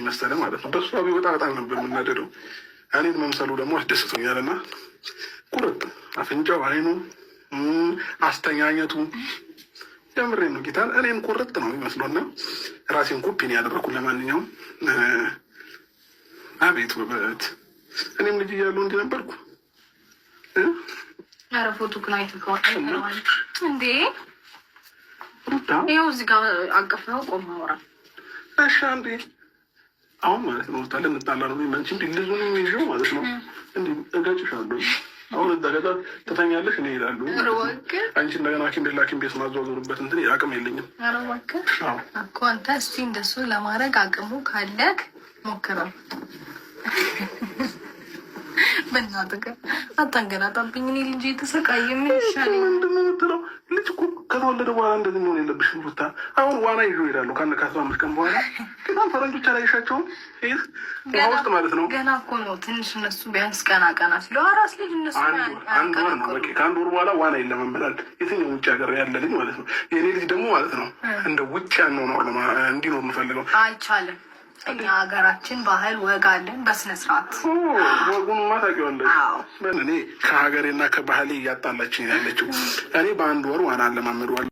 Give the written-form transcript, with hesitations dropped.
መሰለ ማለት ነው። በእሷ ቢወጣ በጣም ነበር የምናደደው። እኔን መምሰሉ ደግሞ አስደስቶኛል። እና ቁርጥ አፍንጫው፣ አይኑ፣ አስተኛኘቱ የምሬ ነው ጌታ እኔም ቁርጥ ነው ይመስሎና ራሴን ኮፒን ያደረኩ። ለማንኛውም አቤት ውበት! እኔም ልጅ እያለሁ እንዲህ ነበርኩ። ኧረ ፎቶ ግን አይተኸዋል እንዴ? ይኸው እዚህ ጋር አቀፍነው ቆም አውራ። እሺ አንዴ አሁን ማለት ነው ታለ እንጣላ ነው መንቺ እንዴ ልዙን ይዤው ማለት ነው እንዴ እጋጭሻለሁ። አሁን እንደገና ትተኛለሽ እኔ እሄዳለሁ። አንቺ እንደገና ሐኪም ቤት ማዘዋወሩበት እንትን አቅም የለኝም። ኧረ እባክህ እኮ አንተ እስኪ እንደሱ ለማድረግ አቅሙ ካለክ ሞክረው። በእናትህ አታንገላታብኝ። እኔ ልጅ የተሰቃየ ምን ይሻለኝ? ምንድን ነው የምትለው? ልጅ እኮ ከተወለደ በኋላ እንደዚህ መሆን የለብሽም ሩታ። አሁን ዋና ይዞ ይሄዳሉ ከ15 ቀን በኋላ። በጣም ፈረንጆች አላየሻቸውም? ውሃ ውስጥ ማለት ነው። ገና እኮ ነው ትንሽ እነሱ ቢያንስ ቀና ሲሉ አራስ ልጅ እነሱ አንድ ወር ነው በቃ። ከአንድ ወር በኋላ ዋና ይለማመዳል። የትኛው ውጭ ሀገር ያለ ልጅ ማለት ነው። የእኔ ልጅ ደግሞ ማለት ነው እንደ ውጭ ያለው ነው እንዲኖር የምፈልገው። አይቻልም። እኛ ሀገራችን ባህል ወግ አለን በስነ ስርዓት። ወጉንማ ታውቂዋለሽ። እኔ ከሀገሬና ከባህሌ እያጣላችኝ ያለችው እኔ በአንድ ወር ዋና አለማመደዋለሁ።